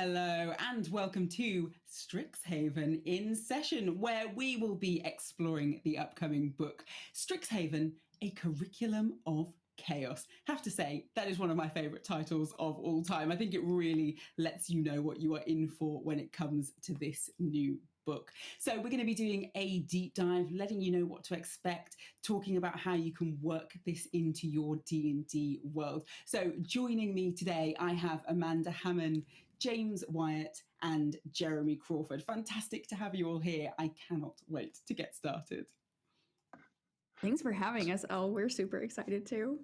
Hello and welcome to Strixhaven in Session, where we will be exploring the upcoming book, Strixhaven, A Curriculum of Chaos. Have to say, that is one of my favourite titles of all time. I think it really lets you know what you are in for when it comes to this new book. So we're going to be doing a deep dive, letting you know what to expect, talking about how you can work this into your D&D world. So joining me today, I have Amanda Hamon, James Wyatt and Jeremy Crawford. Fantastic to have you all here. I cannot wait to get started. Thanks for having us, Elle. We're super excited too.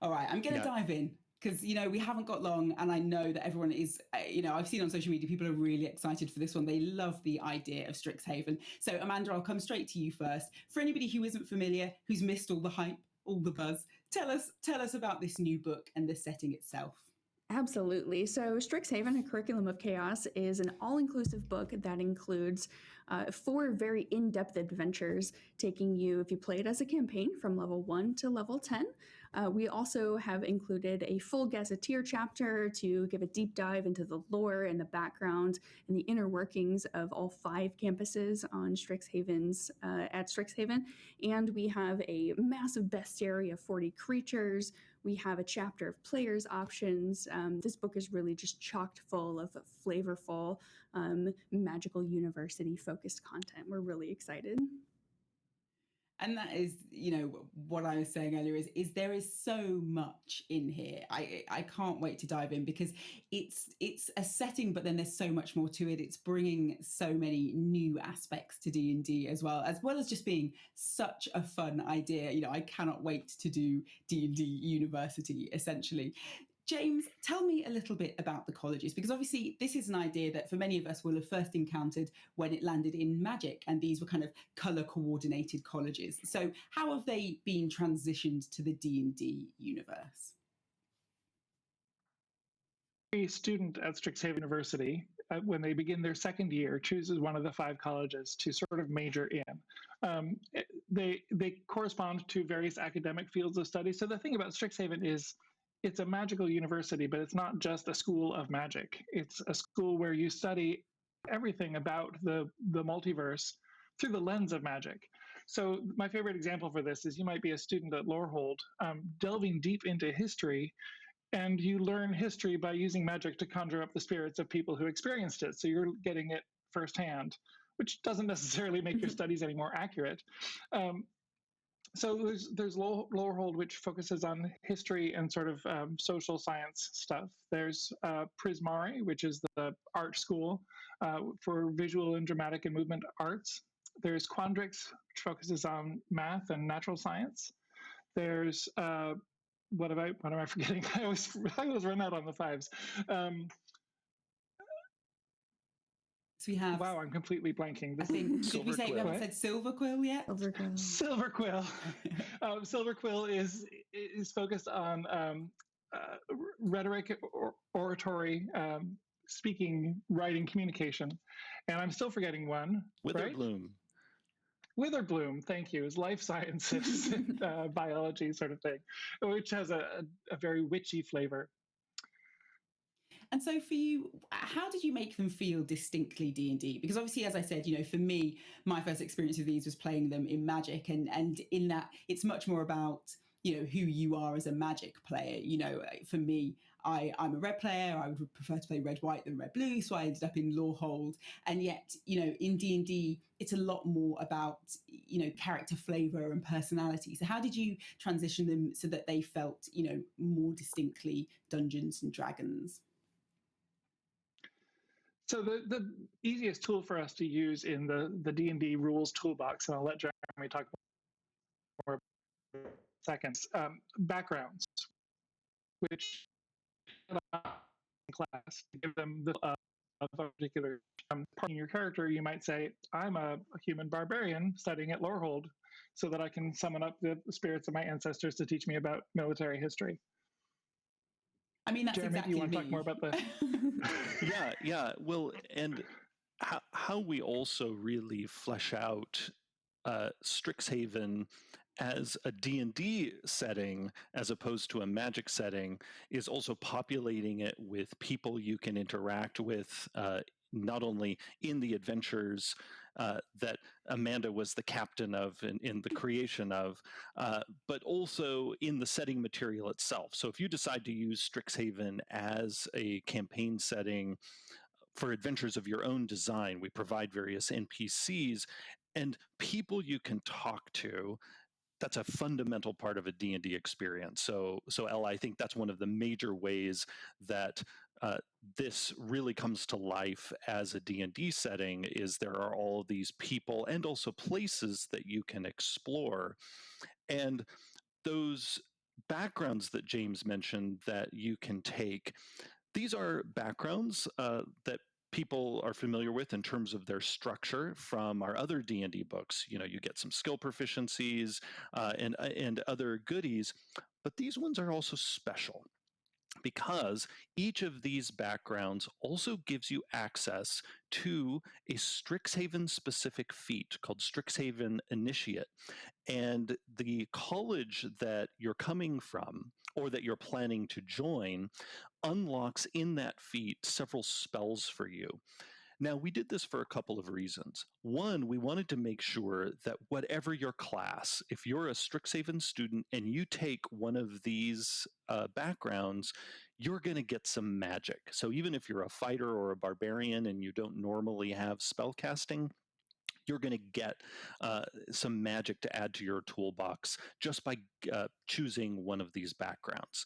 All right, I'm going to dive in because, we haven't got long and I know that everyone is, I've seen on social media, people are really excited for this one. They love the idea of Strixhaven. So Amanda, I'll come straight to you first. For anybody who isn't familiar, who's missed all the hype, all the buzz, tell us about this new book and the setting itself. Absolutely. So Strixhaven, A Curriculum of Chaos is an all-inclusive book that includes 4 very in-depth adventures, taking you, if you play it as a campaign, from level 1 to level 10. We also have included a full gazetteer chapter to give a deep dive into the lore and the background and the inner workings of all 5 campuses on at Strixhaven. And we have a massive bestiary of 40 creatures. We have a chapter of players' options. This book is really just chocked full of flavorful, magical university-focused content. We're really excited. And that is, what I was saying earlier is there is so much in here. I can't wait to dive in because it's a setting, but then there's so much more to it. It's bringing so many new aspects to D&D as well as just being such a fun idea. I cannot wait to do D&D University, essentially. James, tell me a little bit about the colleges, because obviously this is an idea that for many of us will have first encountered when it landed in Magic, and these were kind of colour coordinated colleges. So how have they been transitioned to the D&D universe? A student at Strixhaven University, when they begin their second year, chooses one of the 5 colleges to sort of major in. They correspond to various academic fields of study. So the thing about Strixhaven is it's a magical university, but it's not just a school of magic. It's a school where you study everything about the multiverse through the lens of magic. So my favorite example for this is you might be a student at Lorehold, delving deep into history, and you learn history by using magic to conjure up the spirits of people who experienced it. So you're getting it firsthand, which doesn't necessarily make your studies any more accurate. So there's Lorehold, which focuses on history and sort of social science stuff. There's Prismari, which is the art school for visual and dramatic and movement arts. There's Quandrix, which focuses on math and natural science. There's what am I forgetting? I always run out on the 5s. So we have. Wow, I'm completely blanking. I think did we say we haven't said Silverquill yet? Silverquill. Silverquill is focused on rhetoric, oratory, speaking, writing, communication, and I'm still forgetting one. Witherbloom. Right? Witherbloom, thank you, is life sciences and biology sort of thing, which has a very witchy flavor. And so for you, how did you make them feel distinctly D&D? Because obviously, as I said, for me, my first experience with these was playing them in Magic. And in that, it's much more about, who you are as a Magic player. For me, I'm a red player. I would prefer to play red-white than red-blue. So I ended up in Lorehold. And yet, in D&D, it's a lot more about, character flavour and personality. So how did you transition them so that they felt, more distinctly Dungeons and Dragons? So the easiest tool for us to use in the D&D rules toolbox, and I'll let Jeremy talk more in seconds, backgrounds, which in class to give them the of a particular part in your character. You might say, I'm a human barbarian studying at Lorehold so that I can summon up the spirits of my ancestors to teach me about military history. I mean, that's Jeremy, exactly do you want to me. talk more about the... Yeah. Well, and how we also really flesh out Strixhaven as a D&D setting, as opposed to a magic setting, is also populating it with people you can interact with, not only in the adventures that Amanda was the captain of in the creation of, but also in the setting material itself. So if you decide to use Strixhaven as a campaign setting for adventures of your own design, we provide various NPCs and people you can talk to. That's a fundamental part of a D&D experience. So Ella, I think that's one of the major ways that this really comes to life as a D&D setting, is there are all of these people and also places that you can explore. And those backgrounds that James mentioned that you can take, these are backgrounds that people are familiar with in terms of their structure from our other D&D books. You know, you get some skill proficiencies and other goodies, but these ones are also special because each of these backgrounds also gives you access to a Strixhaven specific feat called Strixhaven Initiate. And the college that you're coming from or that you're planning to join unlocks in that feat several spells for you. Now, we did this for a couple of reasons. One, we wanted to make sure that whatever your class, if you're a Strixhaven student and you take one of these backgrounds, you're going to get some magic. So even if you're a fighter or a barbarian and you don't normally have spellcasting, you're going to get some magic to add to your toolbox just by choosing one of these backgrounds.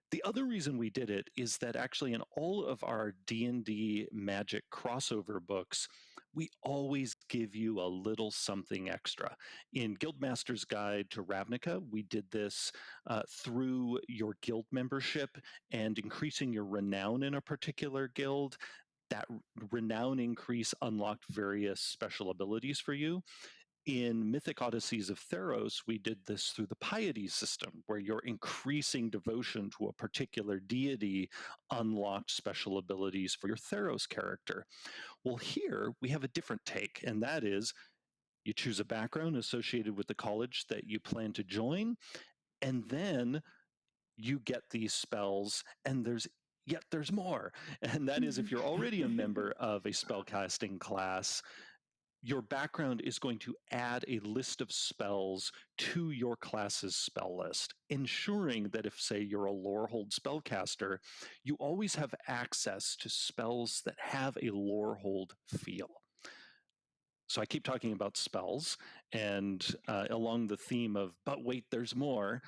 The other reason we did it is that actually in all of our D&D magic crossover books, we always give you a little something extra. In Guildmaster's Guide to Ravnica, we did this through your guild membership and increasing your renown in a particular guild. That renown increase unlocked various special abilities for you. In Mythic Odysseys of Theros, we did this through the piety system, where your increasing devotion to a particular deity unlocked special abilities for your Theros character. Well, here we have a different take, and that is you choose a background associated with the college that you plan to join, and then you get these spells, and there's more. And that is, if you're already a member of a spellcasting class, your background is going to add a list of spells to your class's spell list, ensuring that if, say, you're a Lorehold spellcaster, you always have access to spells that have a Lorehold feel. So I keep talking about spells, and along the theme of, but wait, there's more,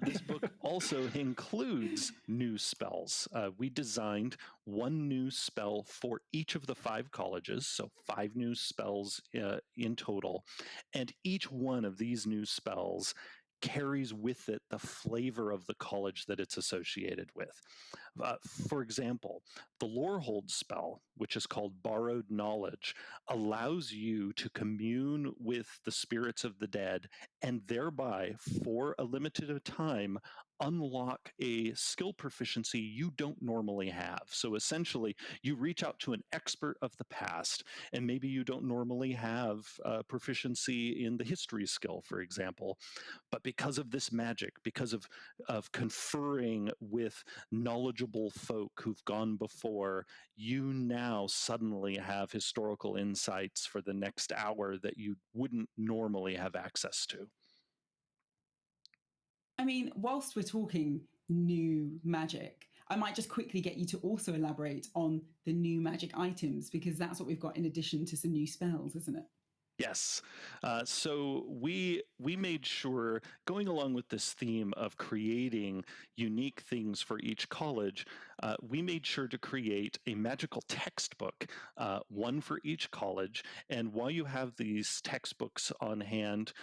this book also includes new spells. We designed one new spell for each of the 5 colleges, so 5 new spells in total, and each one of these new spells carries with it the flavor of the college that it's associated with. For example, the Lorehold spell, which is called Borrowed Knowledge, allows you to commune with the spirits of the dead and thereby, for a limited time, unlock a skill proficiency you don't normally have. So essentially, you reach out to an expert of the past, and maybe you don't normally have proficiency in the history skill, for example. But because of this magic, because of conferring with knowledgeable folk who've gone before, you now suddenly have historical insights for the next hour that you wouldn't normally have access to. I mean, whilst we're talking new magic, I might just quickly get you to also elaborate on the new magic items, because that's what we've got in addition to some new spells, isn't it? Yes. So we made sure, going along with this theme of creating unique things for each college, we made sure to create a magical textbook, one for each college. And while you have these textbooks on hand,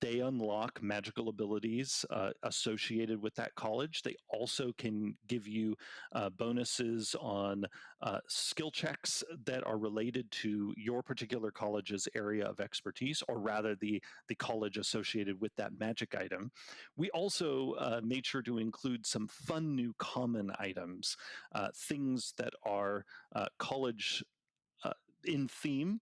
they unlock magical abilities associated with that college. They also can give you bonuses on skill checks that are related to your particular college's area of expertise, or rather the college associated with that magic item. We also made sure to include some fun new common items, things that are college in theme.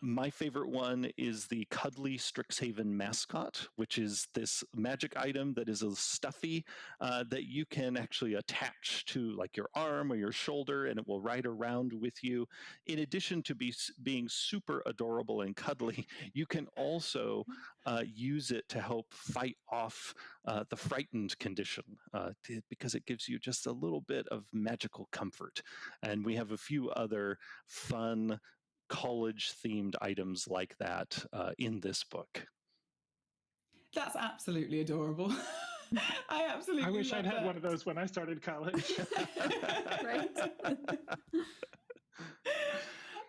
My favorite one is the cuddly Strixhaven mascot, which is this magic item that is a stuffy that you can actually attach to like your arm or your shoulder, and it will ride around with you. In addition to being super adorable and cuddly, you can also use it to help fight off the frightened condition because it gives you just a little bit of magical comfort. And we have a few other fun college-themed items like that in this book. That's absolutely adorable. I absolutely I wish love I'd had that. one of those when I started college. Right?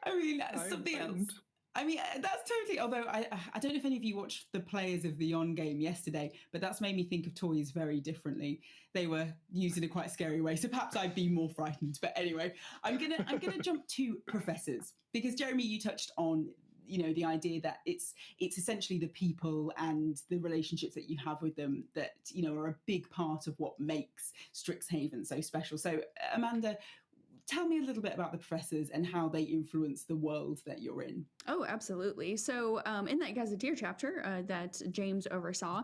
I mean, I'm something else. frightened. I mean, that's totally. Although I don't know if any of you watched the players of the On game yesterday, but that's made me think of toys very differently. They were used in a quite scary way, so perhaps I'd be more frightened. But anyway, I'm gonna jump to professors, because Jeremy, you touched on the idea that it's essentially the people and the relationships that you have with them that are a big part of what makes Strixhaven so special. So Amanda, tell me a little bit about the professors and how they influence the world that you're in. Oh, absolutely. So in that Gazetteer chapter that James oversaw,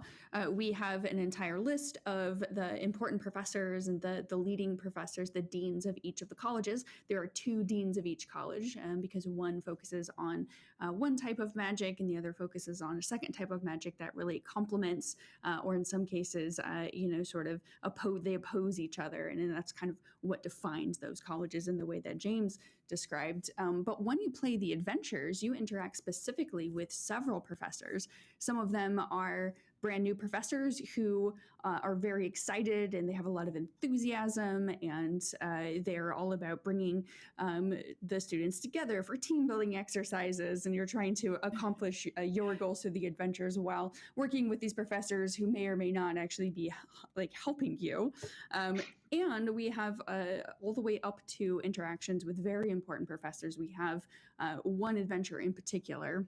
we have an entire list of the important professors and the leading professors, the deans of each of the colleges. There are 2 deans of each college because one focuses on one type of magic and the other focuses on a second type of magic that really complements or in some cases, sort of they oppose each other. And that's kind of what defines those colleges in the way that James described. But when you play the adventures, you interact specifically with several professors. Some of them are brand new professors who are very excited and they have a lot of enthusiasm, and they're all about bringing the students together for team building exercises, and you're trying to accomplish your goals through the adventures while working with these professors who may or may not actually be like helping you. And we have all the way up to interactions with very important professors. We have one adventure in particular.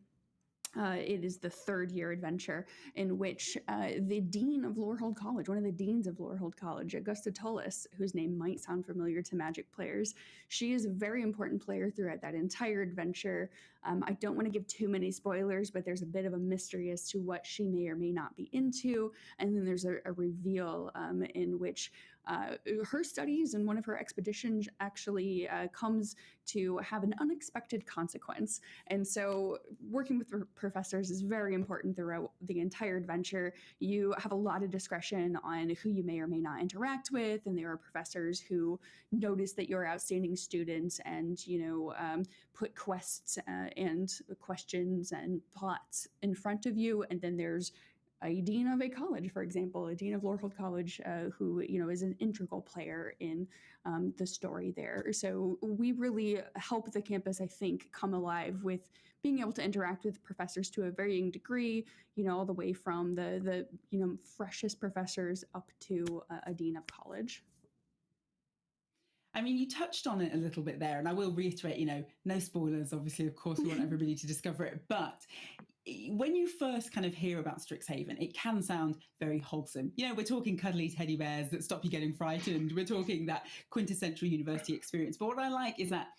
It is the 3rd year adventure in which the dean of Lorehold College, one of the deans of Lorehold College, Augusta Tullis, whose name might sound familiar to Magic players, she is a very important player throughout that entire adventure. I don't want to give too many spoilers, but there's a bit of a mystery as to what she may or may not be into. And then there's a reveal in which her studies and one of her expeditions actually comes to have an unexpected consequence. And so working with professors is very important throughout the entire adventure. You have a lot of discretion on who you may or may not interact with, and there are professors who notice that you're outstanding students and put quests and questions and plots in front of you. And then there's a dean of a college, for example, a dean of Lorehold College, who is an integral player in the story there. So we really help the campus, I think, come alive with being able to interact with professors to a varying degree. All the way from the freshest professors up to a dean of college. I mean, you touched on it a little bit there, and I will reiterate, no spoilers, obviously, of course, we want everybody to discover it. But when you first kind of hear about Strixhaven, it can sound very wholesome. We're talking cuddly teddy bears that stop you getting frightened. We're talking that quintessential university experience. But what I like is that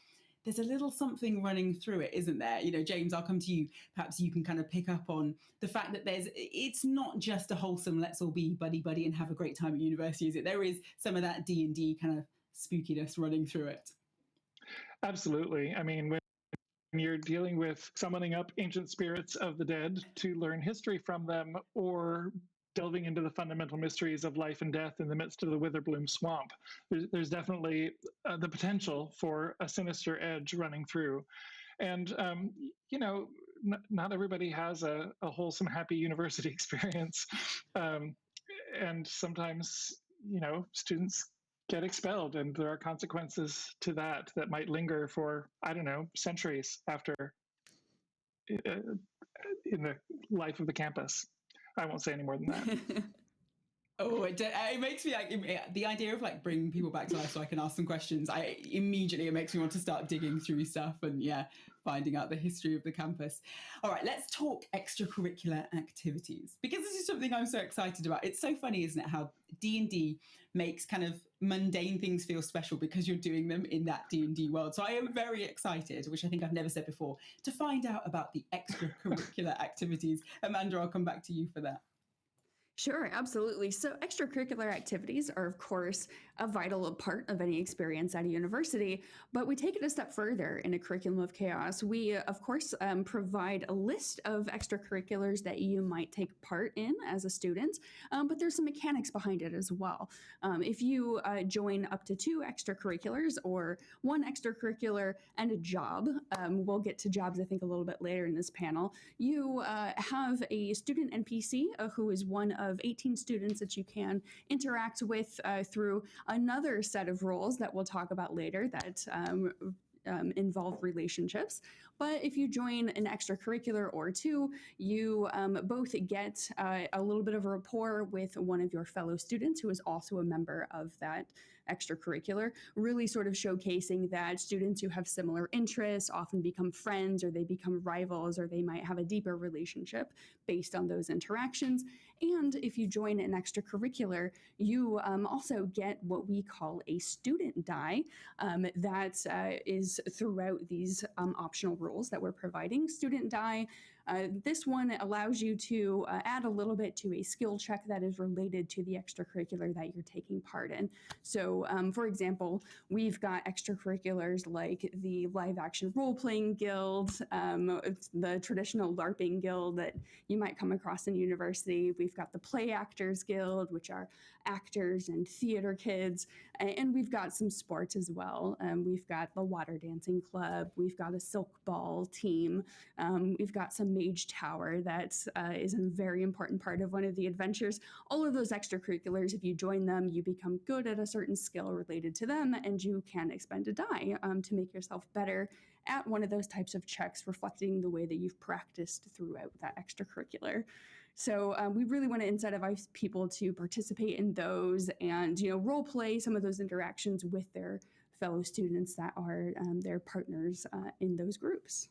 there's a little something running through it, isn't there? James, I'll come to you. Perhaps you can kind of pick up on the fact that it's not just a wholesome, let's all be buddy and have a great time at university, is it? There is some of that D&D kind of spookiness running through it. Absolutely. I mean, when you're dealing with summoning up ancient spirits of the dead to learn history from them, or delving into the fundamental mysteries of life and death in the midst of the Witherbloom swamp, there's definitely the potential for a sinister edge running through. And, not everybody has a wholesome, happy university experience. And sometimes, students get expelled, and there are consequences to that might linger for, centuries after in the life of the campus. I won't say any more than that. Oh, it makes me like the idea of like bringing people back to life so I can ask them questions. It makes me want to start digging through stuff and finding out the history of the campus. All right, let's talk extracurricular activities because this is something I'm so excited about. It's so funny, isn't it, how D&D makes kind of mundane things feel special because you're doing them in that D&D world. So I am very excited, which I think I've never said before, to find out about the extracurricular activities. Amanda, I'll come back to you for that. Sure, absolutely. So extracurricular activities are, of course, a vital part of any experience at a university, but we take it a step further in a curriculum of chaos. We, of course, provide a list of extracurriculars that you might take part in as a student, but there's some mechanics behind it as well. If you join up to 2 extracurriculars or 1 extracurricular and a job, we'll get to jobs, I think, a little bit later in this panel, you have a student NPC who is one of 18 students that you can interact with through another set of roles that we'll talk about later that involve relationships. But if you join an extracurricular or 2, you both get a little bit of a rapport with one of your fellow students who is also a member of that extracurricular, really sort of showcasing that students who have similar interests often become friends, or they become rivals, or they might have a deeper relationship based on those interactions. And if you join an extracurricular, you also get what we call a student die that is throughout these optional roles that we're providing. Student die, this one allows you to add a little bit to a skill check that is related to the extracurricular that you're taking part in. So, for example, we've got extracurriculars like the live action role-playing guild, the traditional LARPing guild that you might come across in university. We've got the play actors guild, which are actors and theater kids, and we've got some sports as well. We've got the water dancing club, we've got a silk ball team, we've got some mage tower that is a very important part of one of the adventures. All of those extracurriculars, if you join them, you become good at a certain skill related to them, and you can expend a die to make yourself better at one of those types of checks, reflecting the way that you've practiced throughout that extracurricular. So we really want to incentivize people to participate in those and, role play some of those interactions with their fellow students that are their partners in those groups.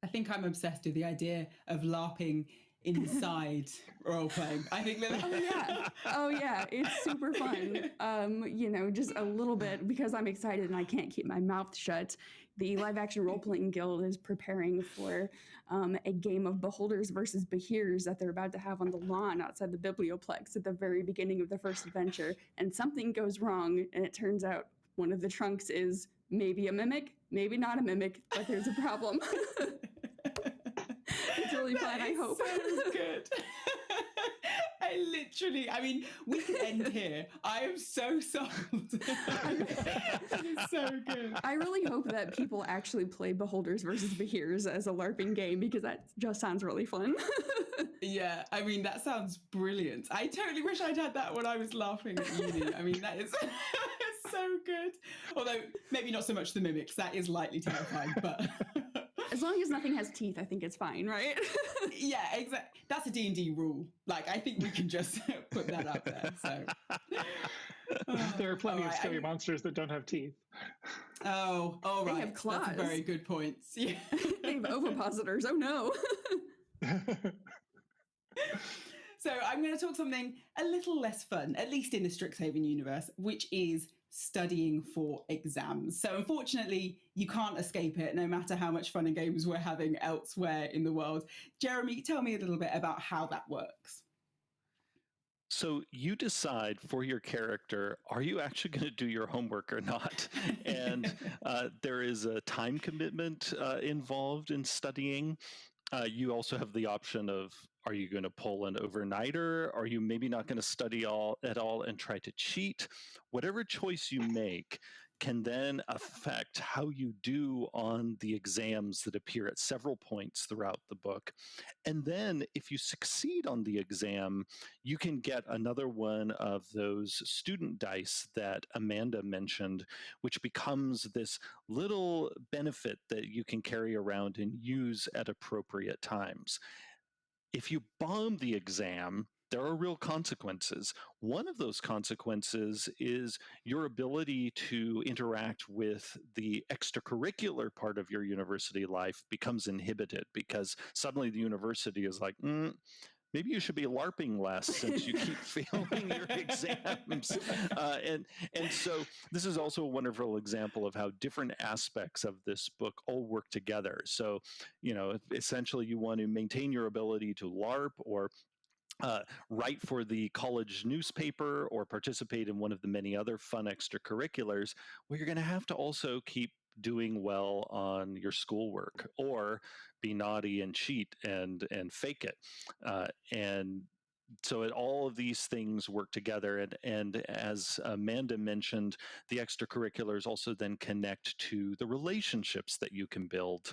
I think I'm obsessed with the idea of LARPing inside role playing. I think that oh yeah, it's super fun. Just a little bit, because I'm excited and I can't keep my mouth shut. The live action role playing guild is preparing for a game of beholders versus behears that they're about to have on the lawn outside the biblioplex at the very beginning of the first adventure, and something goes wrong, and it turns out one of the trunks is maybe a mimic, maybe not a mimic, but there's a problem. It's really fun, I hope. So good. I mean, we could end here. I am so sold. It's so good. I really hope that people actually play Beholders versus Behears as a LARPing game, because that just sounds really fun. Yeah, I mean, that sounds brilliant. I totally wish I'd had that when I was laughing at uni. I mean, that is so good. Although, maybe not so much the mimics. That is lightly terrifying, but... As long as nothing has teeth, I think it's fine, right? Yeah, exactly. That's a D&D rule. Like, I think we can just put that up there. So there are plenty of scary monsters that don't have teeth. Oh, all right. They have claws. That's a very good point. Yeah. They have ovipositors. Oh no. So I'm going to talk something a little less fun, at least in the Strixhaven universe, which is studying for exams. So unfortunately, you can't escape it, no matter how much fun and games we're having elsewhere in the world. Jeremy, tell me a little bit about how that works. So you decide for your character, are you actually going to do your homework or not? And there is a time commitment involved in studying. You also have the option of, are you going to pull an overnighter? Are you maybe not going to study at all and try to cheat? Whatever choice you make can then affect how you do on the exams that appear at several points throughout the book. And then if you succeed on the exam, you can get another one of those student dice that Amanda mentioned, which becomes this little benefit that you can carry around and use at appropriate times. If you bomb the exam, there are real consequences. One of those consequences is your ability to interact with the extracurricular part of your university life becomes inhibited because suddenly the university is like, maybe you should be LARPing less since you keep failing your exams. And so this is also a wonderful example of how different aspects of this book all work together. So, essentially you want to maintain your ability to LARP or write for the college newspaper or participate in one of the many other fun extracurriculars, well, you're going to have to also keep doing well on your schoolwork or be naughty and cheat and fake it. And so all of these things work together. And as Amanda mentioned, the extracurriculars also then connect to the relationships that you can build,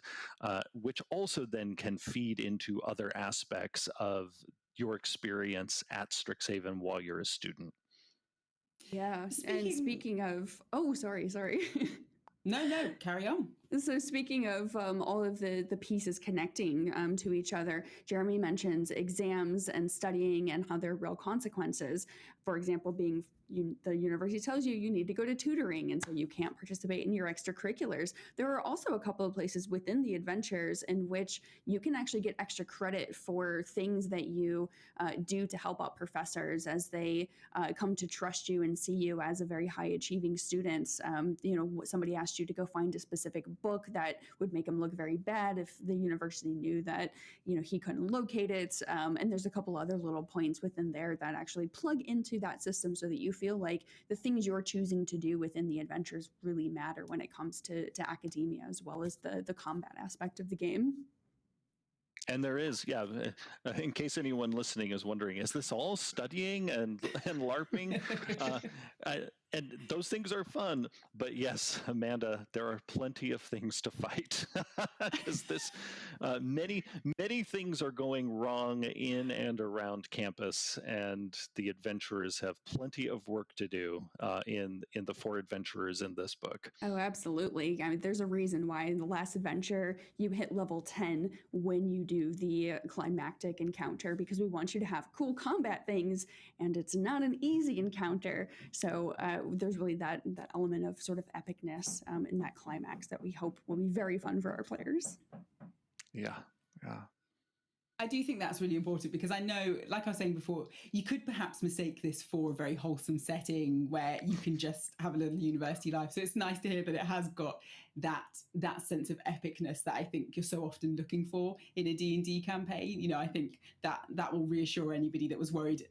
which also then can feed into other aspects of your experience at Strixhaven while you're a student. Yeah. And speaking of, oh, sorry. No, carry on. So speaking of all of the pieces connecting to each other, Jeremy mentions exams and studying and how there are real consequences. For example, the university tells you need to go to tutoring, and so you can't participate in your extracurriculars. There are also a couple of places within the adventures in which you can actually get extra credit for things that you do to help out professors as they come to trust you and see you as a very high achieving student. Somebody asked you to go find a specific book that would make him look very bad if the university knew that he couldn't locate it, and there's a couple other little points within there that actually plug into that system so that you feel like the things you're choosing to do within the adventures really matter when it comes to academia as well as the combat aspect of the game. And there is, in case anyone listening is wondering, is this all studying and LARPing? And those things are fun, but yes, Amanda, there are plenty of things to fight because many things are going wrong in and around campus, and the adventurers have plenty of work to do in the 4 adventurers in this book. Oh, absolutely. I mean, there's a reason why in the last adventure you hit level 10 when you do the climactic encounter, because we want you to have cool combat things, and it's not an easy encounter. So there's really that element of sort of epicness in that climax that we hope will be very fun for our players. Yeah. I do think that's really important because I know, like I was saying before, you could perhaps mistake this for a very wholesome setting where you can just have a little university life. So it's nice to hear that it has got that sense of epicness that I think you're so often looking for in a D&D campaign. I think that will reassure anybody that was worried,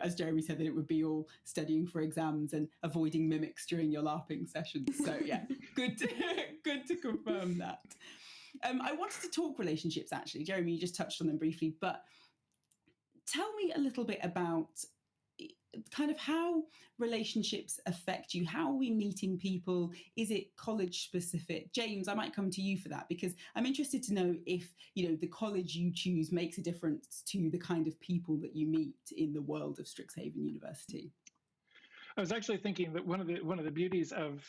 as Jeremy said, that it would be all studying for exams and avoiding mimics during your LARPing sessions. So yeah, good to confirm that. I wanted to talk relationships, actually. Jeremy, you just touched on them briefly, but tell me a little bit about kind of how relationships affect you. How are we meeting people? Is it college specific? James, I might come to you for that because I'm interested to know if, the college you choose makes a difference to the kind of people that you meet in the world of Strixhaven University. I was actually thinking that one of the beauties of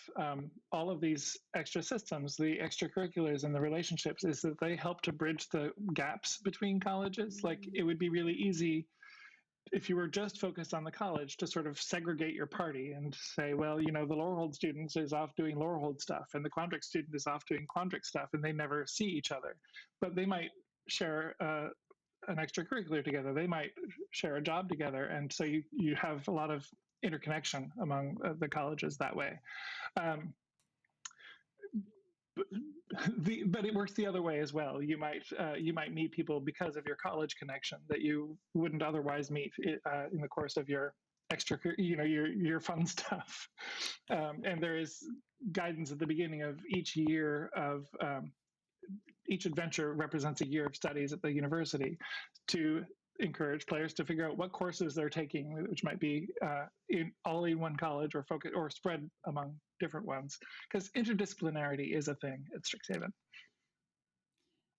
all of these extra systems, the extracurriculars and the relationships, is that they help to bridge the gaps between colleges. Like it would be really easy if you were just focused on the college to sort of segregate your party and say, well, the Lorehold student is off doing Lorehold stuff and the Quandrix student is off doing Quandrix stuff, and they never see each other. But they might share an extracurricular together. They might share a job together. And so you have a lot of interconnection among the colleges that way. But it works the other way as well. You might meet people because of your college connection that you wouldn't otherwise meet in the course of your your fun stuff. And there is guidance at the beginning of each year of each adventure represents a year of studies at the university to encourage players to figure out what courses they're taking, which might be all in one college or focus or spread among different ones, because interdisciplinarity is a thing at Strixhaven.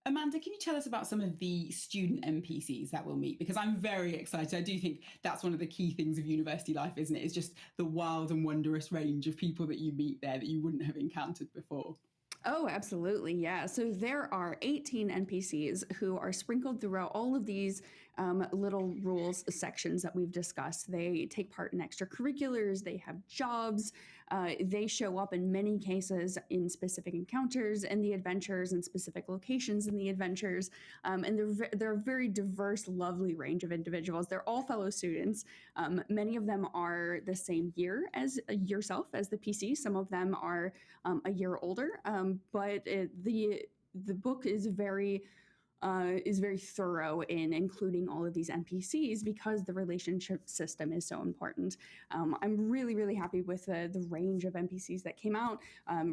Amanda, can you tell us about some of the student NPCs that we'll meet? Because I'm very excited. I do think that's one of the key things of university life, isn't it? It's just the wild and wondrous range of people that you meet there that you wouldn't have encountered before. Oh, absolutely. Yeah. So there are 18 NPCs who are sprinkled throughout all of these little rules sections that we've discussed. They take part in extracurriculars, they have jobs, they show up in many cases in specific encounters and the adventures and specific locations in the adventures. And they're a very diverse, lovely range of individuals. They're all fellow students. Many of them are the same year as yourself as the PC. Some of them are a year older, but the book is very thorough in including all of these NPCs because the relationship system is so important. I'm really, really happy with the range of NPCs that came out,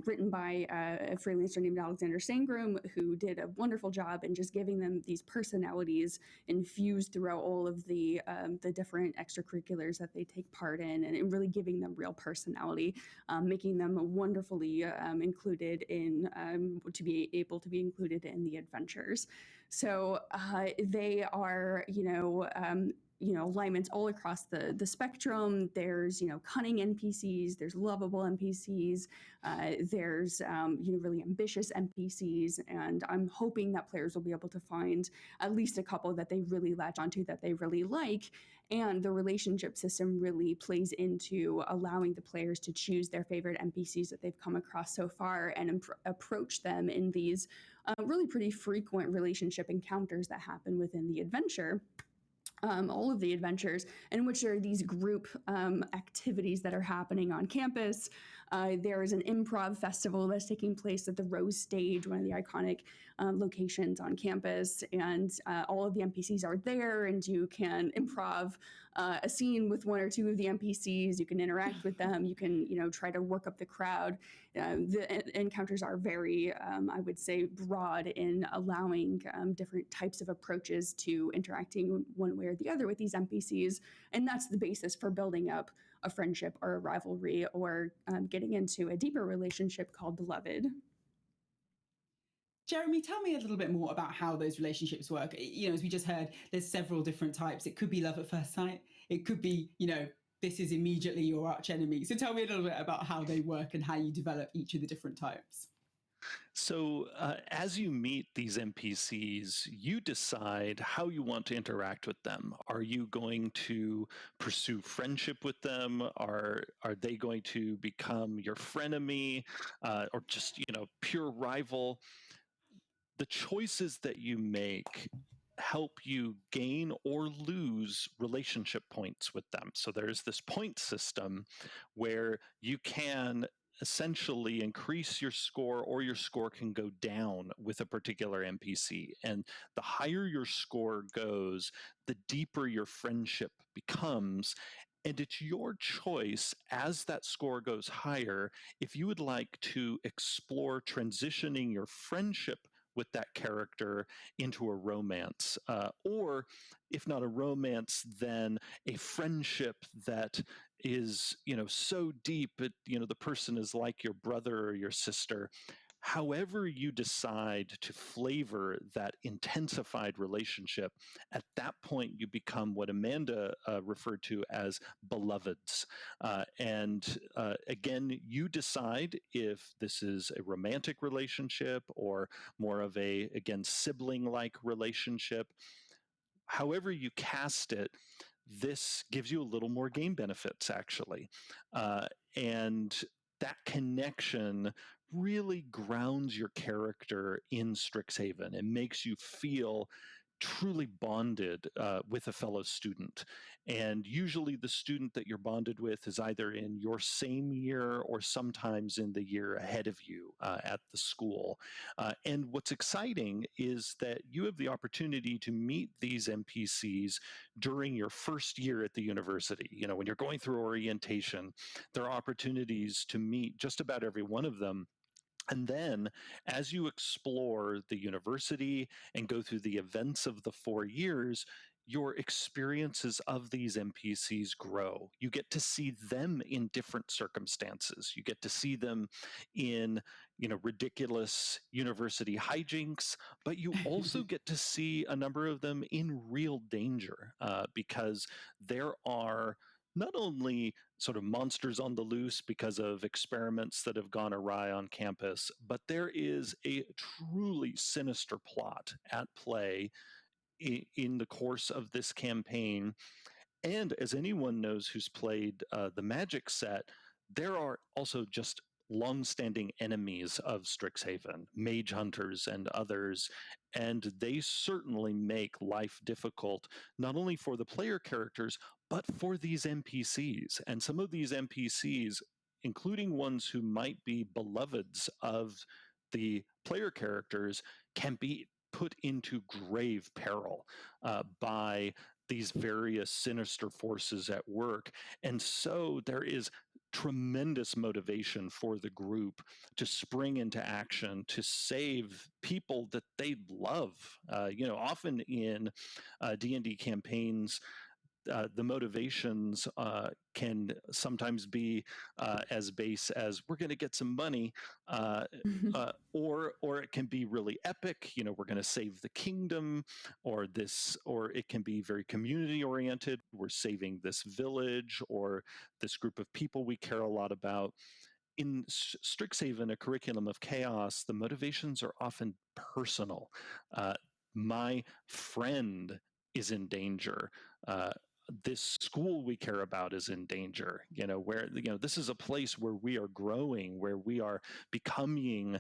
written by a freelancer named Alexander Sangram, who did a wonderful job in just giving them these personalities infused throughout all of the different extracurriculars that they take part in, and really giving them real personality, making them wonderfully included in to be able to be included in the adventures. So they are, alignments all across the spectrum. There's, cunning NPCs, there's lovable NPCs, there's, really ambitious NPCs. And I'm hoping that players will be able to find at least a couple that they really latch onto, that they really like. And the relationship system really plays into allowing the players to choose their favorite NPCs that they've come across so far and approach them in these really pretty frequent relationship encounters that happen within the adventure. All of the adventures, in which there are these group activities that are happening on campus. There is an improv festival that's taking place at the Rose Stage, one of the iconic locations on campus, and all of the NPCs are there, and you can improv a scene with one or two of the NPCs. You can interact with them. You can, try to work up the crowd. The encounters are very, I would say, broad in allowing different types of approaches to interacting one way or the other with these NPCs, and that's the basis for building up a friendship or a rivalry, or getting into a deeper relationship called beloved. Jeremy, tell me a little bit more about how those relationships work. As we just heard, there's several different types. It could be love at first sight. It could be, this is immediately your arch enemy. So tell me a little bit about how they work and how you develop each of the different types. So as you meet these NPCs, you decide how you want to interact with them. Are you going to pursue friendship with them? Are they going to become your frenemy, or just, pure rival? The choices that you make help you gain or lose relationship points with them. So there's this point system where you can essentially increase your score, or your score can go down with a particular NPC. And the higher your score goes, the deeper your friendship becomes. And it's your choice, as that score goes higher, if you would like to explore transitioning your friendship with that character into a romance, or if not a romance, then a friendship that is, so deep, the person is like your brother or your sister. However you decide to flavor that intensified relationship, at that point you become what Amanda referred to as beloveds. And again, you decide if this is a romantic relationship or more of a, again, sibling-like relationship. However you cast it, this gives you a little more game benefits, actually. And that connection really grounds your character in Strixhaven and makes you feel truly bonded with a fellow student. And usually the student that you're bonded with is either in your same year or sometimes in the year ahead of you at the school. And what's exciting is that you have the opportunity to meet these NPCs during your first year at the university. When you're going through orientation, there are opportunities to meet just about every one of them. And then as you explore the university and go through the events of the 4 years, your experiences of these NPCs grow. You get to see them in different circumstances. You get to see them in, ridiculous university hijinks, but you also get to see a number of them in real danger, because there are not only sort of monsters on the loose because of experiments that have gone awry on campus, but there is a truly sinister plot at play in the course of this campaign. And as anyone knows who's played the Magic set, there are also just long-standing enemies of Strixhaven, mage hunters and others, and they certainly make life difficult, not only for the player characters, but for these NPCs. And some of these NPCs, including ones who might be beloveds of the player characters, can be put into grave peril by these various sinister forces at work. And so there is tremendous motivation for the group to spring into action to save people that they love. Often in D&D campaigns, the motivations can sometimes be as base as we're going to get some money, or it can be really epic. We're going to save the kingdom, or it can be very community oriented. We're saving this village or this group of people we care a lot about. In Strixhaven, a curriculum of chaos, the motivations are often personal. My friend is in danger. This school we care about is in danger. This is a place where we are growing, where we are becoming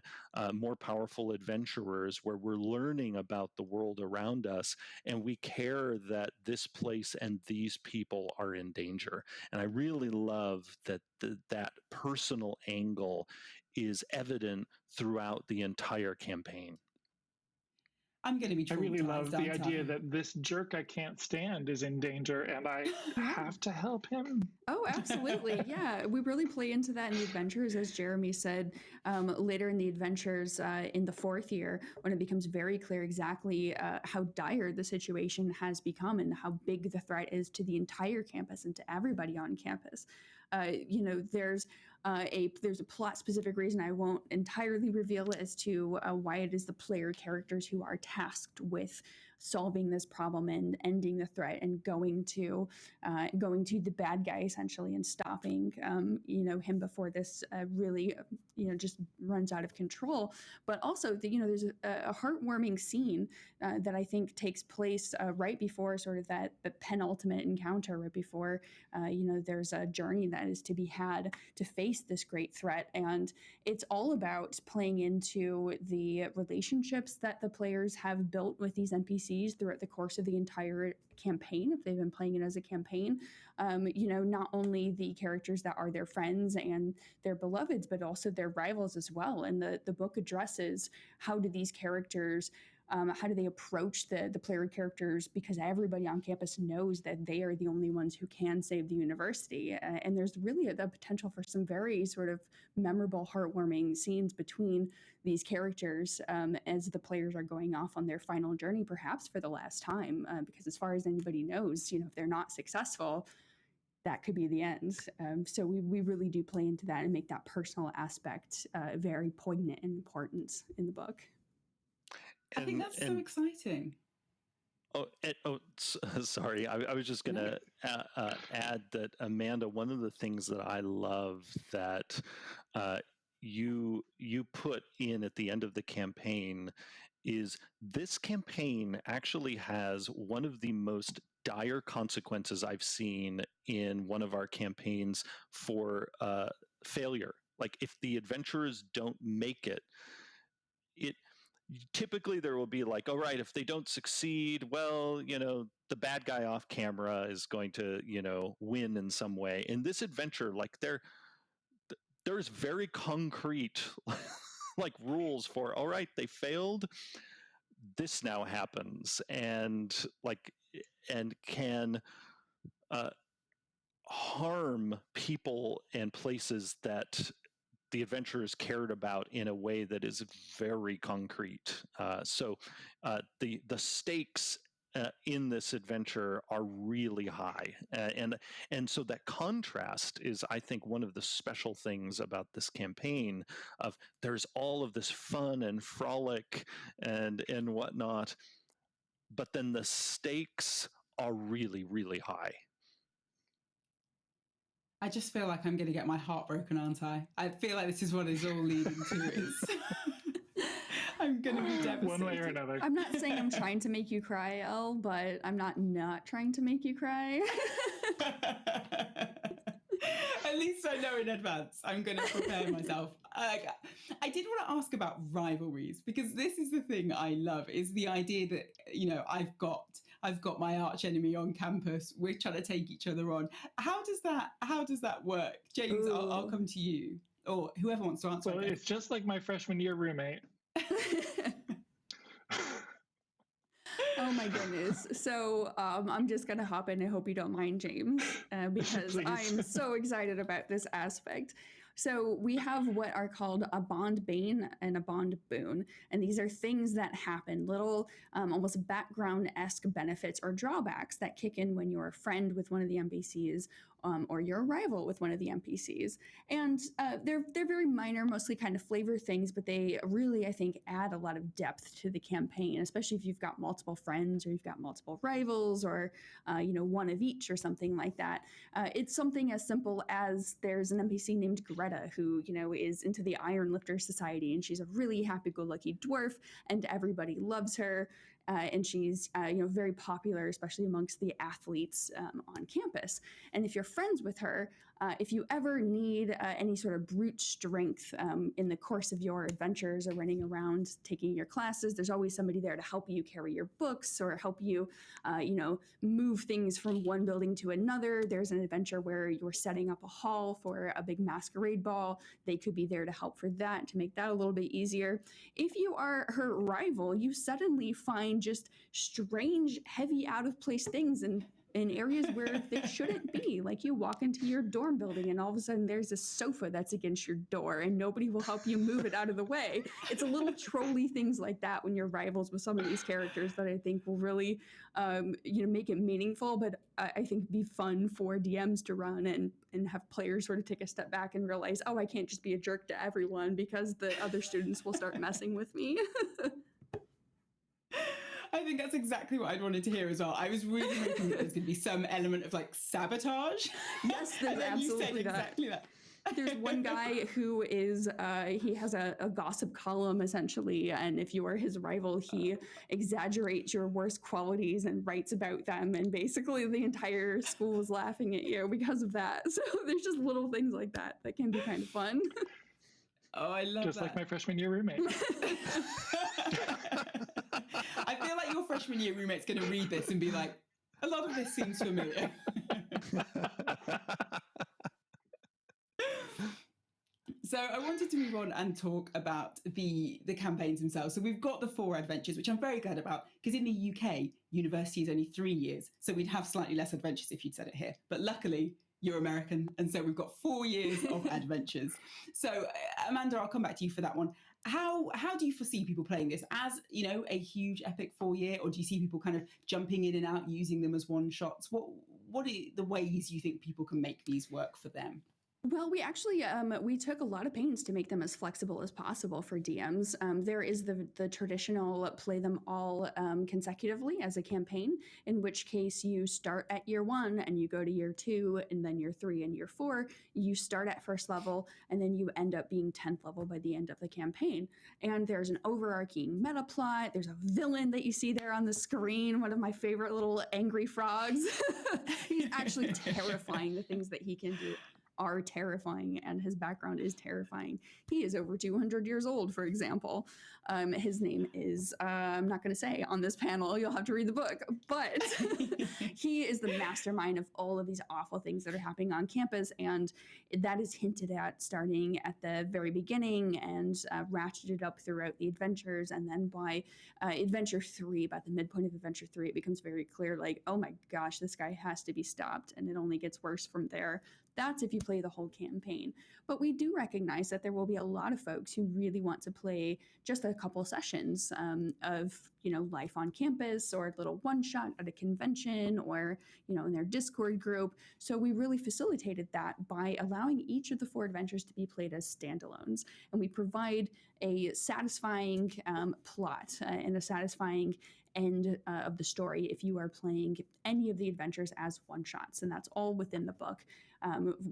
more powerful adventurers, where we're learning about the world around us, and we care that this place and these people are in danger. And I really love that that personal angle is evident throughout the entire campaign. I'm going to be traumatized. I really love the idea I? that this jerk I can't stand is in danger and I have to help him. Oh, absolutely. Yeah, we really play into that in the adventures, as Jeremy said. Later in the adventures, in the 4th year, when it becomes very clear exactly how dire the situation has become and how big the threat is to the entire campus and to everybody on campus. There's a plot specific reason I won't entirely reveal as to why it is the player characters who are tasked with solving this problem and ending the threat and going to the bad guy essentially and stopping him before this really just runs out of control. But also there's a heartwarming scene that I think takes place right before sort of the penultimate encounter, right before there's a journey that is to be had to face this great threat. And it's all about playing into the relationships that the players have built with these NPCs throughout the course of the entire campaign, if they've been playing it as a campaign. Not only the characters that are their friends and their beloveds, but also their rivals as well. And the book addresses how do these characters how do they approach the player characters, because everybody on campus knows that they are the only ones who can save the university. And there's really the potential for some very sort of memorable, heartwarming scenes between these characters as the players are going off on their final journey, perhaps for the last time, because as far as anybody knows, if they're not successful, that could be the end. So we really do play into that and make that personal aspect very poignant and important in the book. I think that's so exciting. Sorry. I was just going to add that, Amanda, one of the things that I love that you put in at the end of the campaign is this campaign actually has one of the most dire consequences I've seen in one of our campaigns for failure. Like if the adventurers don't make it, typically there will be like, all right, if they don't succeed, well, the bad guy off camera is going to, win in some way. In this adventure, like there's very concrete like rules for, all right, they failed, this now happens, and can harm people and places that the adventurers cared about in a way that is very concrete. So the stakes in this adventure are really high, and so that contrast is, I think, one of the special things about this campaign. Of there's all of this fun and frolic and whatnot, but then the stakes are really, really high. I just feel like I'm going to get my heart broken, aren't I? I feel like this is what it's all leading to. I'm going to be devastated. One way or another. I'm not saying I'm trying to make you cry, Elle, but I'm not trying to make you cry. At least I know in advance. I'm going to prepare myself. I did want to ask about rivalries, because this is the thing I love, is the idea that, I've got my arch enemy on campus. We're trying to take each other on. How does that work? James, I'll come to you, or whoever wants to answer. Well, it's just like my freshman year roommate. Oh my goodness. So I'm just going to hop in. I hope you don't mind, James, because I'm so excited about this aspect. So we have what are called a bond bane and a bond boon. And these are things that happen, little almost background-esque benefits or drawbacks that kick in when you're a friend with one of the NPCs, or you're a rival with one of the NPCs. And they're very minor, mostly kind of flavor things, but they really, I think, add a lot of depth to the campaign, especially if you've got multiple friends or you've got multiple rivals, or one of each or something like that. It's something as simple as there's an NPC named Greta who, is into the Iron Lifter Society, and she's a really happy-go-lucky dwarf, and everybody loves her. And she's, very popular, especially amongst the athletes on campus. And if you're friends with her, if you ever need any sort of brute strength in the course of your adventures or running around taking your classes, there's always somebody there to help you carry your books or help you, move things from one building to another. There's an adventure where you're setting up a hall for a big masquerade ball. They could be there to help for that, to make that a little bit easier. If you are her rival, you suddenly find just strange, heavy, out of place things in areas where they shouldn't be. Like you walk into your dorm building and all of a sudden there's a sofa that's against your door and nobody will help you move it out of the way. It's a little trolly things like that when you're rivals with some of these characters that I think will really, make it meaningful, but I think be fun for DMs to run and have players sort of take a step back and realize, oh, I can't just be a jerk to everyone because the other students will start messing with me. I think that's exactly what I'd wanted to hear as well. I was really hoping that there's going to be some element of sabotage. Yes, there's absolutely exactly that. There's one guy who is, he has a gossip column essentially, and if you are his rival, he exaggerates your worst qualities and writes about them, and basically the entire school is laughing at you because of that. So there's just little things like that can be kind of fun. Oh, I love just that. like my freshman year roommate. I feel like your freshman year roommate's going to read this and be like, a lot of this seems familiar. So I wanted to move on and talk about the campaigns themselves. So we've got the 4 adventures, which I'm very glad about, because in the UK, university is only 3 years. So we'd have slightly less adventures if you'd said it here. But luckily, you're American. And so we've got 4 years of adventures. So Amanda, I'll come back to you for that one. How do you foresee people playing this as, a huge epic 4-year, or do you see people kind of jumping in and out, using them as one shots? What are the ways you think people can make these work for them? Well, we actually, we took a lot of pains to make them as flexible as possible for DMs. There is the traditional play them all consecutively as a campaign, in which case you start at year 1 and you go to year 2 and then year 3 and year 4. You start at first level and then you end up being 10th level by the end of the campaign. And there's an overarching meta plot. There's a villain that you see there on the screen, one of my favorite little angry frogs. He's actually terrifying. The things that he can do are terrifying, and his background is terrifying. He is over 200 years old, for example. His name is, I'm not going to say on this panel, you'll have to read the book, but he is the mastermind of all of these awful things that are happening on campus, and that is hinted at starting at the very beginning and ratcheted up throughout the adventures, and then by adventure 3, about the midpoint of adventure 3, it becomes very clear, like, oh my gosh, this guy has to be stopped, and it only gets worse from there. That's if you play the whole campaign. But we do recognize that there will be a lot of folks who really want to play just a couple sessions of, life on campus, or a little one-shot at a convention, or, in their Discord group. So we really facilitated that by allowing each of the 4 adventures to be played as standalones. And we provide a satisfying plot and a satisfying end of the story if you are playing any of the adventures as one-shots, and that's all within the book.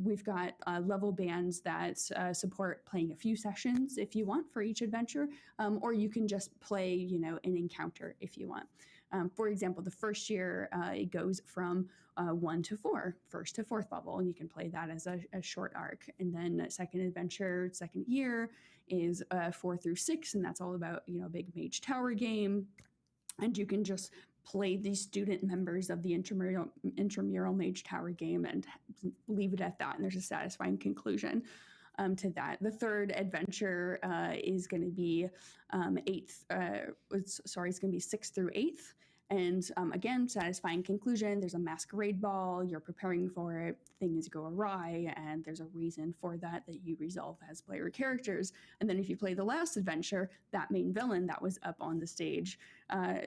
We've got level bands that support playing a few sessions if you want for each adventure, or you can just play, an encounter if you want. For example, the first year, it goes from 1 to 4, first to fourth level, and you can play that as a short arc. And then second adventure, second year is 4 through 6, and that's all about, a big mage tower game. And you can just play the student members of the intramural mage tower game and leave it at that, and there's a satisfying conclusion to that. The third adventure is going to be it's going to be 6th through 8th. And again, satisfying conclusion. There's a masquerade ball. You're preparing for it. Things go awry, and there's a reason for that you resolve as player characters. And then if you play the last adventure, that main villain that was up on the stage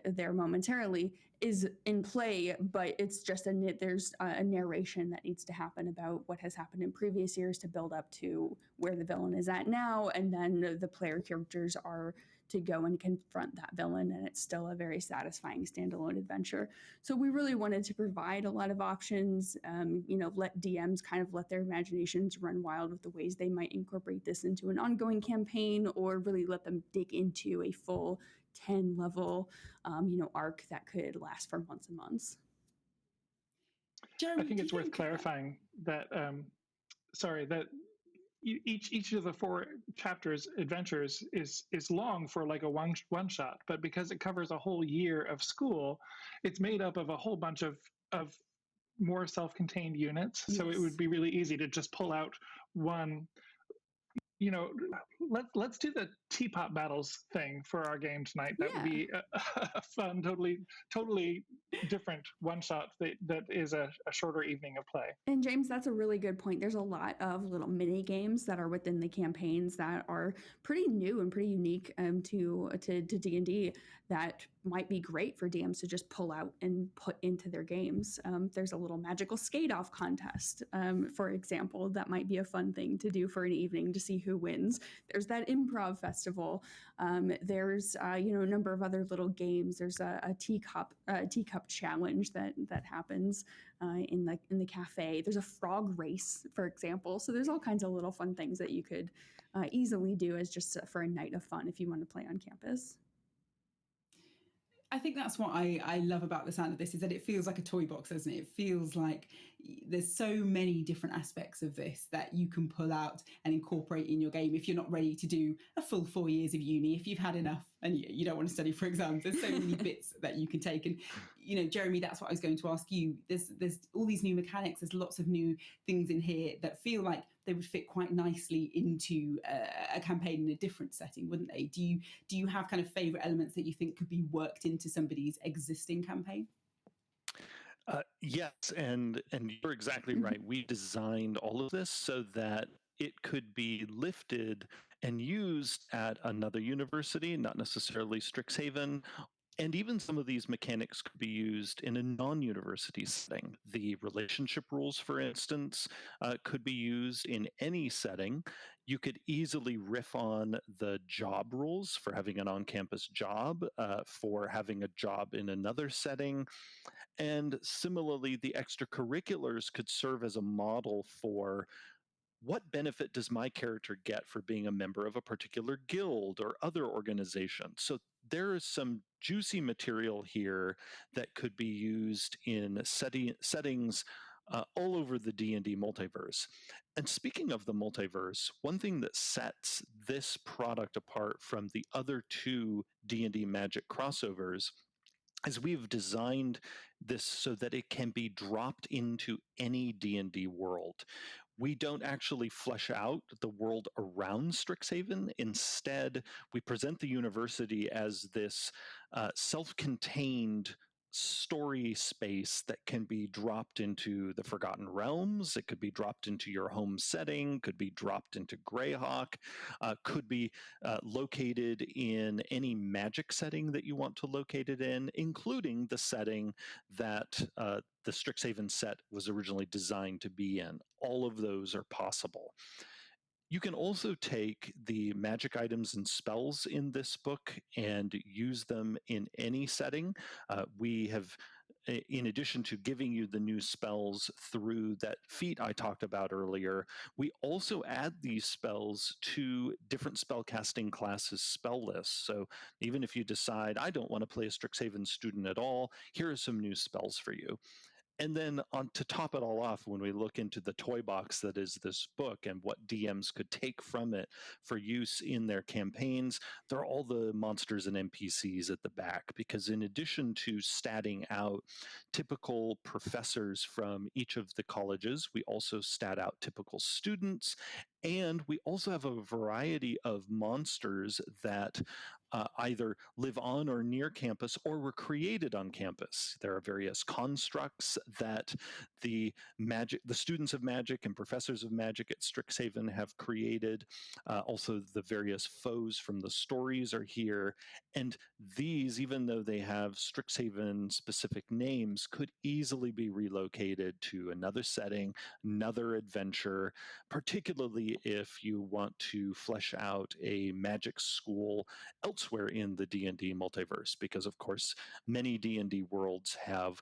there momentarily is in play, but it's just there's a narration that needs to happen about what has happened in previous years to build up to where the villain is at now, and then the player characters are to go and confront that villain, and it's still a very satisfying standalone adventure. So we really wanted to provide a lot of options, let DMs kind of let their imaginations run wild with the ways they might incorporate this into an ongoing campaign, or really let them dig into a full 10 level, arc that could last for months and months. Jeremy, I think it's worth clarifying that, that each of the 4 chapters adventures is long for like a one shot, but because it covers a whole year of school, it's made up of a whole bunch of more self-contained units. Yes. So it would be really easy to just pull out one. Let's do the teapot battles thing for our game tonight. That would be a fun, totally different one shot that is a shorter evening of play. And James, that's a really good point. There's a lot of little mini games that are within the campaigns that are pretty new and pretty unique to D&D that might be great for DMs to just pull out and put into their games. There's a little magical skate-off contest, for example, that might be a fun thing to do for an evening to see who wins. There's that improv festival. There's a number of other little games. There's a teacup challenge that happens in the cafe. There's a frog race, for example. So there's all kinds of little fun things that you could easily do as just for a night of fun if you want to play on campus. I think that's what I love about the sound of this, is that it feels like a toy box, doesn't it? It feels like there's so many different aspects of this that you can pull out and incorporate in your game if you're not ready to do a full 4 years of uni, if you've had enough and you don't want to study for exams. There's so many bits that you can take. And, Jeremy, that's what I was going to ask you. There's all these new mechanics. There's lots of new things in here that feel like they would fit quite nicely into a campaign in a different setting, wouldn't they? Do you have kind of favorite elements that you think could be worked into somebody's existing campaign? Yes, and you're exactly right. We designed all of this so that it could be lifted and used at another university, not necessarily Strixhaven. And even some of these mechanics could be used in a non-university setting. The relationship rules, for instance, could be used in any setting. You could easily riff on the job rules for having an on-campus job, for having a job in another setting. And similarly, the extracurriculars could serve as a model for what benefit does my character get for being a member of a particular guild or other organization? So there is some juicy material here that could be used in settings all over the D&D multiverse. And speaking of the multiverse, one thing that sets this product apart from the other 2 D&D Magic crossovers is we've designed this so that it can be dropped into any D&D world. We don't actually flesh out the world around Strixhaven. Instead, we present the university as this self-contained story space that can be dropped into the Forgotten Realms. It could be dropped into your home setting, could be dropped into Greyhawk, could be located in any magic setting that you want to locate it in, including the setting that the Strixhaven set was originally designed to be in. All of those are possible. You can also take the magic items and spells in this book and use them in any setting. We have, in addition to giving you the new spells through that feat I talked about earlier, we also add these spells to different spellcasting classes' spell lists. So even if you decide, I don't want to play a Strixhaven student at all, here are some new spells for you. And then to top it all off, when we look into the toy box that is this book and what DMs could take from it for use in their campaigns, there are all the monsters and NPCs at the back, because in addition to statting out typical professors from each of the colleges, we also stat out typical students, and we also have a variety of monsters that either live on or near campus or were created on campus. There are various constructs that the students of magic and professors of magic at Strixhaven have created. Also, the various foes from the stories are here. And these, even though they have Strixhaven specific names, could easily be relocated to another setting, another adventure, particularly if you want to flesh out a magic school elsewhere in the D&D multiverse, because of course many D&D worlds have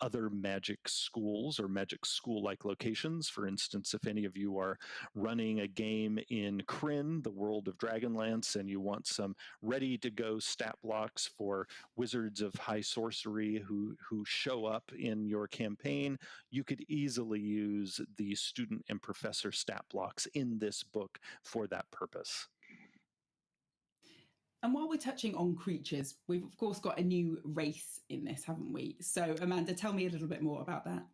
other magic schools or magic school-like locations. For instance, if any of you are running a game in Kryn, the world of Dragonlance, and you want some ready-to-go stat blocks for wizards of high sorcery who show up in your campaign, you could easily use the student and professor stat blocks in this book for that purpose. And while we're touching on creatures, we've of course got a new race in this, haven't we? So Amanda, tell me a little bit more about that.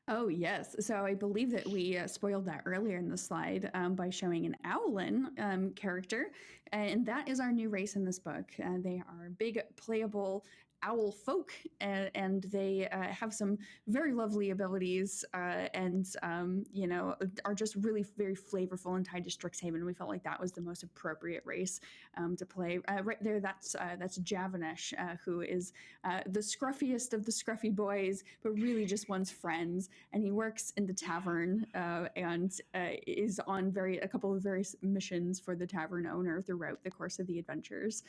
Oh, yes. So I believe that we spoiled that earlier in the slide by showing an Owlin character. And that is our new race in this book. They are big, playable owl folk, and they have some very lovely abilities and are just really very flavorful and tied to Strixhaven. We felt like that was the most appropriate race to play. Right there, that's Javanish, who is the scruffiest of the scruffy boys, but really just wants friends. And he works in the tavern and is on a couple of various missions for the tavern owner throughout the course of the adventures.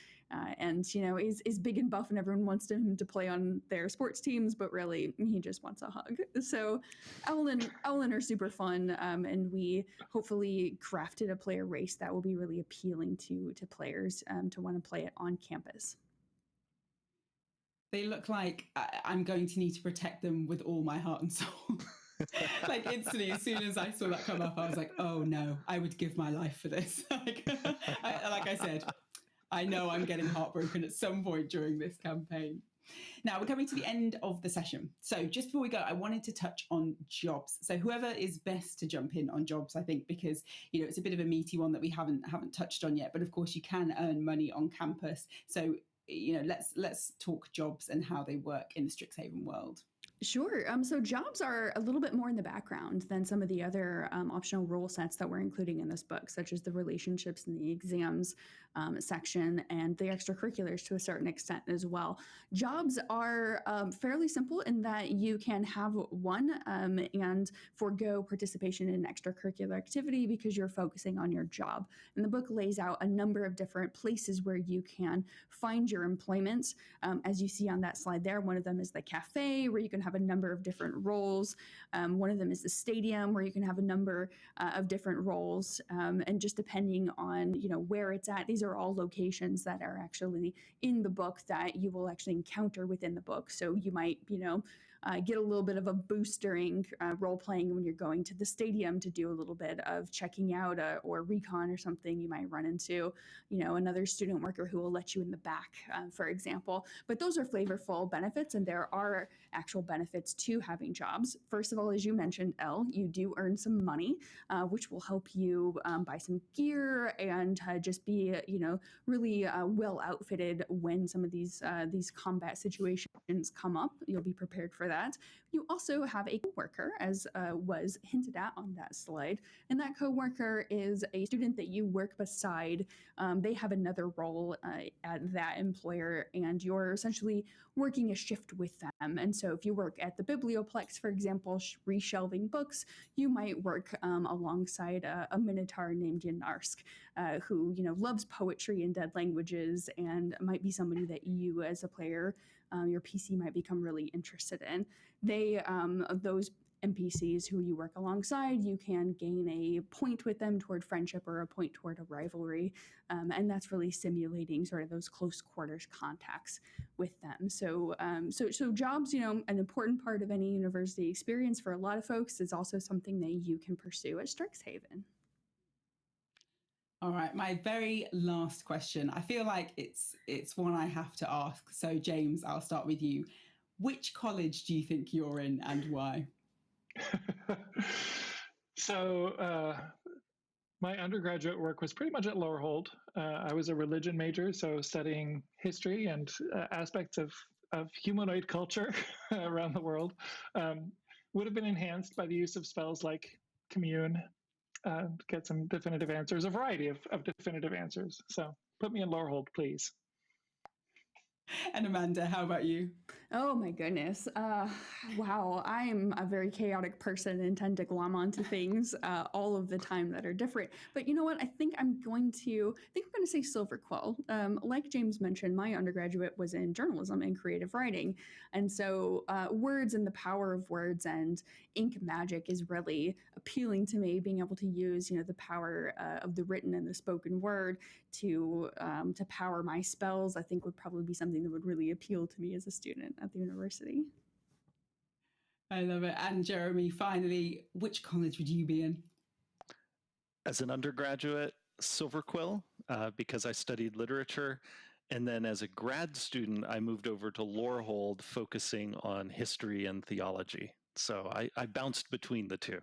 And is big and buff, and everyone wants him to play on their sports teams, but really he just wants a hug. So Owlin are super fun, and we hopefully crafted a player race that will be really appealing to players to want to play it on campus. They look like I'm going to need to protect them with all my heart and soul. Like instantly, as soon as I saw that come up, I was like, oh no, I would give my life for this. Like I said, I know I'm getting heartbroken at some point during this campaign. Now we're coming to the end of the session. So just before we go, I wanted to touch on jobs. So whoever is best to jump in on jobs, I think, because it's a bit of a meaty one that we haven't touched on yet. But of course, you can earn money on campus. So let's talk jobs and how they work in the Strixhaven world. Sure. So jobs are a little bit more in the background than some of the other optional rule sets that we're including in this book, such as the relationships and the exams section and the extracurriculars to a certain extent as well. Jobs are fairly simple in that you can have one and forego participation in an extracurricular activity because you're focusing on your job. And the book lays out a number of different places where you can find your employment. As you see on that slide there, one of them is the cafe, where you can have a number of different roles. One of them is the stadium, where you can have a number of different roles. And just depending on where it's at, these are all locations that are actually in the book that you will actually encounter within the book. So you might get a little bit of a boost during role playing when you're going to the stadium to do a little bit of checking out or recon or something. You might run into another student worker who will let you in the back, for example. But those are flavorful benefits, and there are actual benefits to having jobs. First of all, as you mentioned, Elle, you do earn some money, which will help you buy some gear and just be really well outfitted when some of these combat situations come up. You'll be prepared for that. You also have a coworker, as was hinted at on that slide, and that coworker is a student that you work beside. They have another role at that employer, and you're essentially working a shift with them. And so if you work at the Biblioplex, for example, reshelving books, you might work alongside a minotaur named Yanarsk, who loves poetry and dead languages, and might be somebody that you as a player, your PC might become really interested in. Those NPCs who you work alongside, you can gain a point with them toward friendship or a point toward a rivalry, and that's really simulating sort of those close quarters contacts with them. So jobs, an important part of any university experience for a lot of folks, is also something that you can pursue at Strixhaven. All right, my very last question. I feel like it's one I have to ask. So James, I'll start with you. Which college do you think you're in and why? So my undergraduate work was pretty much at Lowerhold. I was a religion major, so studying history and aspects of humanoid culture around the world. Would have been enhanced by the use of spells like commune, get some definitive answers, a variety of definitive answers. So put me in Lowerhold, please. And Amanda, how about you? Oh my goodness. Wow. I'm a very chaotic person and tend to glom onto things all of the time that are different. But you know what? I think I'm going to say Silver Quill. Like James mentioned, my undergraduate was in journalism and creative writing. And so words and the power of words and ink magic is really appealing to me, being able to use, the power of the written and the spoken word to power my spells, I think would probably be something that would really appeal to me as a student at the university. I love it. And Jeremy, finally, which college would you be in? As an undergraduate, Silver Quill, because I studied literature. And then as a grad student, I moved over to Lowerhold, focusing on history and theology. So I bounced between the two.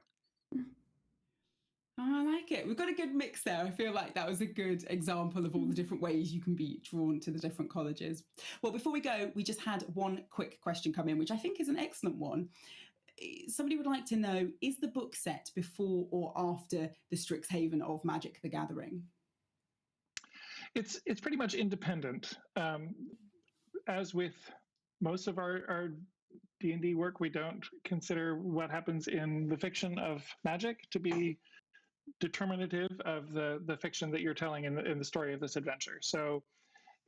I like it. We've got a good mix there. I feel like that was a good example of all the different ways you can be drawn to the different colleges. Well, before we go, we just had one quick question come in, which I think is an excellent one. Somebody would like to know, is the book set before or after the Strixhaven of Magic the Gathering? It's pretty much independent. As with most of our D&D work, we don't consider what happens in the fiction of Magic to be determinative of the fiction that you're telling in the story of this adventure. So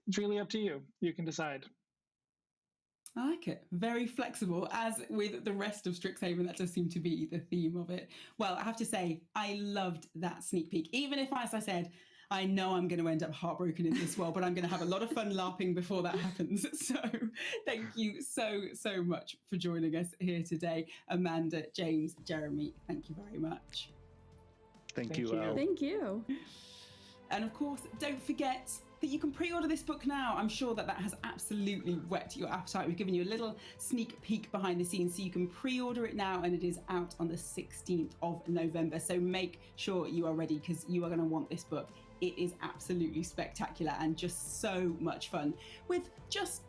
it's really up to you. You can decide. I like it. Very flexible, as with the rest of Strixhaven. That does seem to be the theme of it. Well, I have to say, I loved that sneak peek. Even if, as I said, I know I'm going to end up heartbroken in this world, but I'm going to have a lot of fun LARPing before that happens. So thank you so much for joining us here today. Amanda, James, Jeremy, thank you very much. Thank you, Al. Thank you. And of course, don't forget that you can pre-order this book now. I'm sure that has absolutely whet your appetite. We've given you a little sneak peek behind the scenes, so you can pre-order it now, and it is out on the 16th of November. So make sure you are ready, because you are going to want this book. It is absolutely spectacular and just so much fun, with just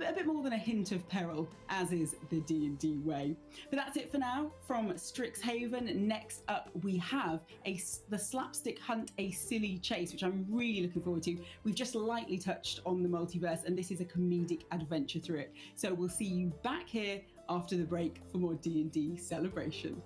a bit more than a hint of peril, as is the D&D way. But that's it for now from Strixhaven. Next up, we have the Slapstick Hunt, A Silly Chase, which I'm really looking forward to. We've just lightly touched on the multiverse, and this is a comedic adventure through it. So we'll see you back here after the break for more D&D celebration.